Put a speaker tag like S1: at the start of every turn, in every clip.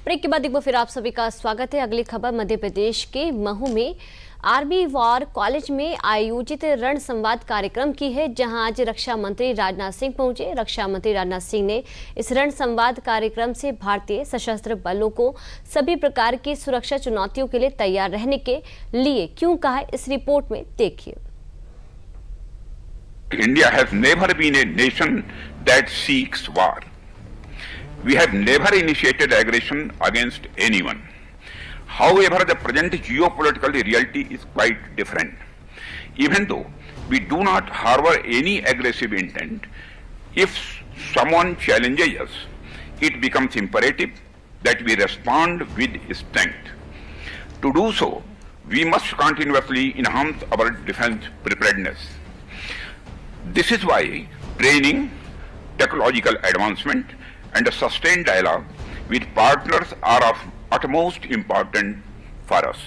S1: Break के बाद एक बार फिर आप सभी का स्वागत है। अगली खबर मध्य प्रदेश के महू में आर्मी वॉर कॉलेज में आयोजित रण संवाद कार्यक्रम की है, जहां आज रक्षा मंत्री राजनाथ सिंह पहुंचे। रक्षा मंत्री राजनाथ सिंह ने इस रण संवाद कार्यक्रम से भारतीय सशस्त्र बलों को सभी प्रकार की सुरक्षा चुनौतियों के लिए तैयार रहने के लिए क्यों कहा है, इस रिपोर्ट में देखिए।
S2: India has never been a nation that seeks war. We have never initiated aggression against anyone. However, the present geopolitical reality is quite different. Even though we do not harbor any aggressive intent, if someone challenges us, it becomes imperative that we respond with strength. To do so, we must continuously enhance our defense preparedness. This is why training, technological advancement, and a sustained dialogue with partners are of utmost importance for us.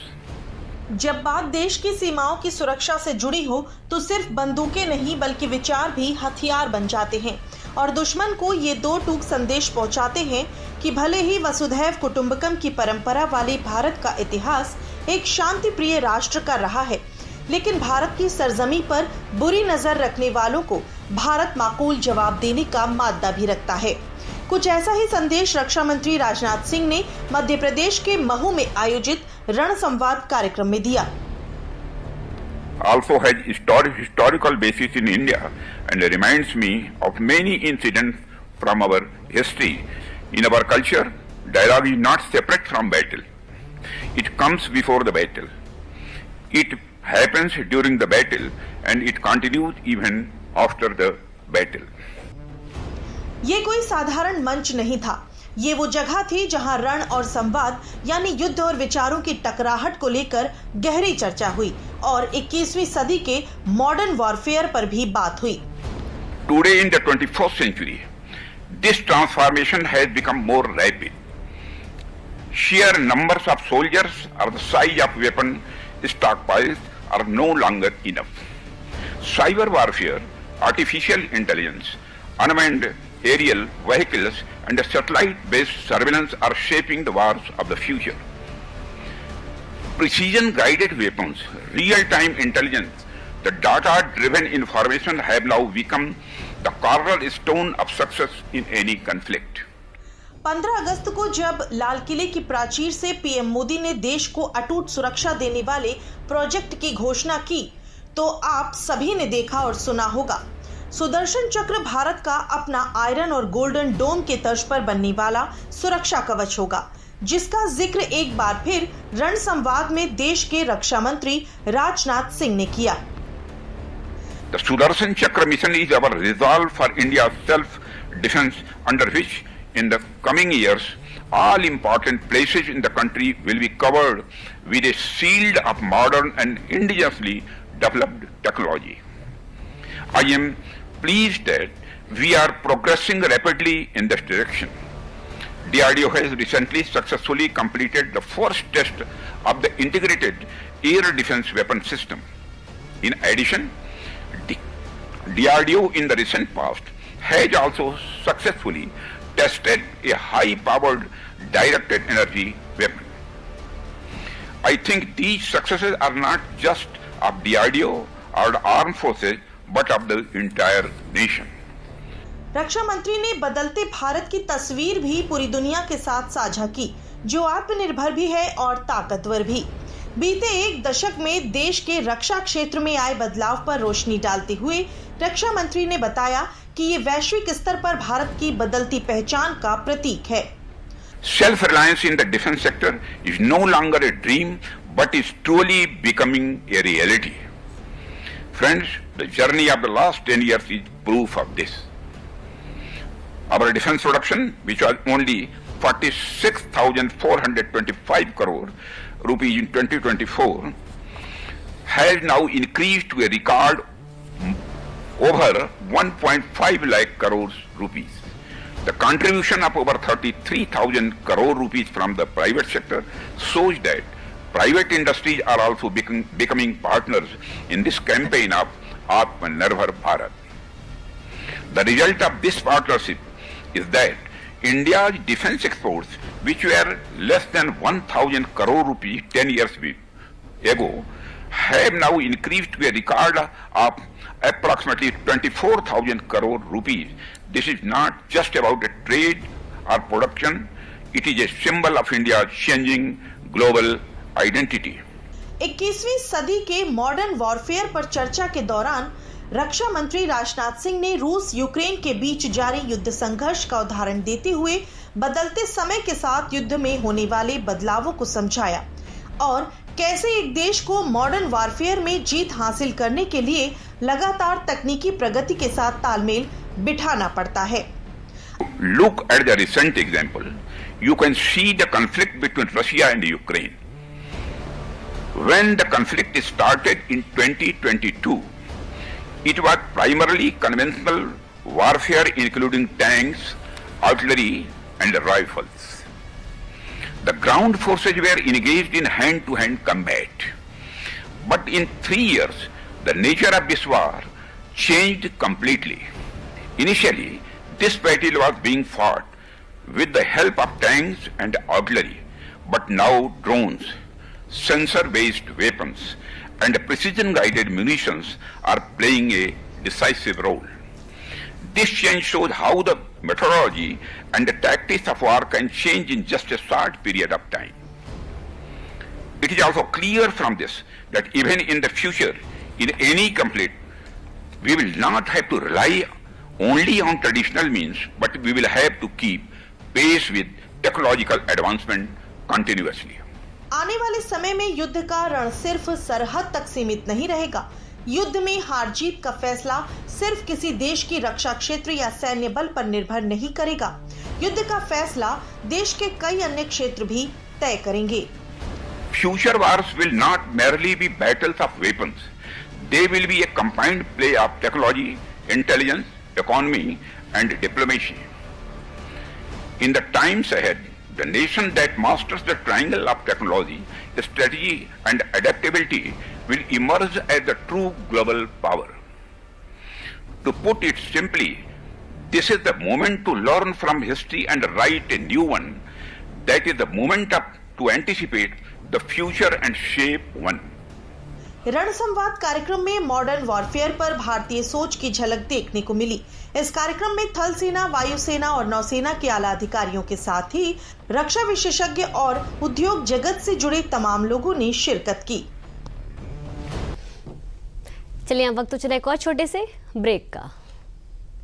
S3: जब बात देश की सीमाओं की सुरक्षा से जुड़ी हो तो सिर्फ बंदूकें नहीं बल्कि विचार भी हथियार बन जाते हैं और दुश्मन को ये दो टूक संदेश पहुंचाते हैं कि भले ही वसुधैव कुटुंबकम की परंपरा वाले भारत का इतिहास एक शांति प्रिय राष्ट्र का रहा है, लेकिन भारत की सरजमी पर बुरी नजर रखने वालों को भारत माकूल जवाब देने का मादा भी रखता है। कुछ ऐसा ही संदेश रक्षा मंत्री राजनाथ सिंह ने मध्य प्रदेश के महू में आयोजित रण संवाद कार्यक्रम में दिया।
S2: Also has historical basis in India and reminds me of many incidents from our history. In our culture, dialogue is not separate from battle. It comes before the battle. It happens during the battle and it continues even after the battle.
S3: ये कोई साधारण मंच नहीं था, ये वो जगह थी जहां रण और संवाद यानी युद्ध और विचारों की टकराहट को लेकर गहरी चर्चा हुई और 21वीं सदी के मॉडर्न वॉरफेयर पर भी बात हुई।
S2: Today in the 21st century, this transformation has become more rapid. Sheer numbers of soldiers or the size of weapon stockpiles are no longer enough. Cyber warfare, artificial intelligence, unmanned aerial vehicles and satellite-based surveillance are shaping the wars of the future. Precision-guided weapons, real-time intelligence, the data-driven information have now become the cornerstone of success in any conflict.
S3: 15 अगस्त को जब लाल किले की प्राचीर से PM Modi ने देश को अटूट सुरक्षा देने वाले प्रोजेक्ट की घोषणा की, तो आप सभी ने देखा और सुना होगा। सुदर्शन चक्र भारत का अपना आयरन और गोल्डन डोम के तर्ज पर बनने वाला सुरक्षा कवच होगा, जिसका जिक्र एक बार फिर रण संवाद में देश के रक्षा मंत्री राजनाथ सिंह ने किया।
S2: The Sudarshan Chakra mission is our resolve for India's self-defense, under which in the coming years all important places in the country will be covered with a shield of modern and indigenously developed technology. I am pleased that we are progressing rapidly in this direction. DRDO has recently successfully completed the first test of the integrated air defense weapon system. In addition, DRDO in the recent past has also successfully tested a high-powered directed energy weapon. I think these successes are not just of DRDO or the armed forces, but of the entire nation.
S3: रक्षा मंत्री ने बदलते भारत की तस्वीर भी पूरी दुनिया के साथ साझा की, जो आत्मनिर्भर भी है और ताकतवर भी। बीते एक दशक में देश के रक्षा क्षेत्र में आए बदलाव पर रोशनी डालते हुए रक्षा मंत्री ने बताया कि ये वैश्विक स्तर पर भारत की बदलती पहचान का प्रतीक है।
S2: Self-reliance in the defense sector is no longer a dream, but is truly becoming a reality. Friends, the journey of the last 10 years is proof of this. Our defense production, which was only 46,425 crore rupees in 2024, has now increased to a record over 1.5 lakh crores rupees. The contribution of over 33,000 crore rupees from the private sector shows that private industries are also becoming partners in this campaign of Atmanirbhar Bharat. The result of this partnership is that India's defense exports, which were less than 1,000 crore rupees 10 years ago, have now increased to a record of approximately 24,000 crore rupees. This is not just about a trade or production, it is a symbol of India's changing global identity.
S3: 21वीं सदी के modern warfare पर चर्चा के दौरान रक्षा मंत्री राजनाथ सिंह ने रूस यूक्रेन के बीच जारी युद्ध संघर्ष का उदाहरण देते हुए बदलते समय के साथ युद्ध में होने वाले बदलावों को समझाया और कैसे एक देश को मॉडर्न वॉरफेयर में जीत हासिल करने के लिए लगातार तकनीकी प्रगति के साथ तालमेल बिठाना पड़ता है।
S2: Look at the recent example. You can see the conflict between Russia and Ukraine. When the conflict started in 2022, it was primarily conventional warfare including tanks, artillery and rifles. The ground forces were engaged in hand-to-hand combat. But in 3 years, the nature of this war changed completely. Initially, this battle was being fought with the help of tanks and artillery, but now drones, sensor-based weapons, and precision-guided munitions are playing a decisive role. This change shows how the methodology and the tactics of war can change in just a short period of time. It is also clear from this that even in the future, in any conflict, we will not have to rely only on traditional means, but we will have to keep pace with technological advancement continuously.
S3: आने वाले समय में युद्ध का रण सिर्फ सरहद तक सीमित नहीं रहेगा। युद्ध में हार जीत का फैसला सिर्फ किसी देश की रक्षा क्षेत्र या सैन्य बल पर निर्भर नहीं करेगा। युद्ध का फैसला देश के कई अन्य क्षेत्र भी तय करेंगे।
S2: Future wars will not merely be battles of weapons. They will be a combined play of technology, intelligence, economy, and diplomacy. In the times ahead, the nation that masters the triangle of technology, strategy, and adaptability will emerge as the true global power. To put it simply, this is the moment to learn from history and write a new one. That is the moment to anticipate the future and shape one.
S3: रण संवाद कार्यक्रम में modern warfare पर भारतीय सोच की झलक देखने को मिली। इस कार्यक्रम में थल सेना, वायुसेना और नौसेना के आला अधिकारियों के साथ ही रक्षा विशेषज्ञ और उद्योग जगत से जुड़े तमाम लोगों ने शिरकत की।
S1: चलिए अब वक्त तो चला एक और छोटे से ब्रेक का।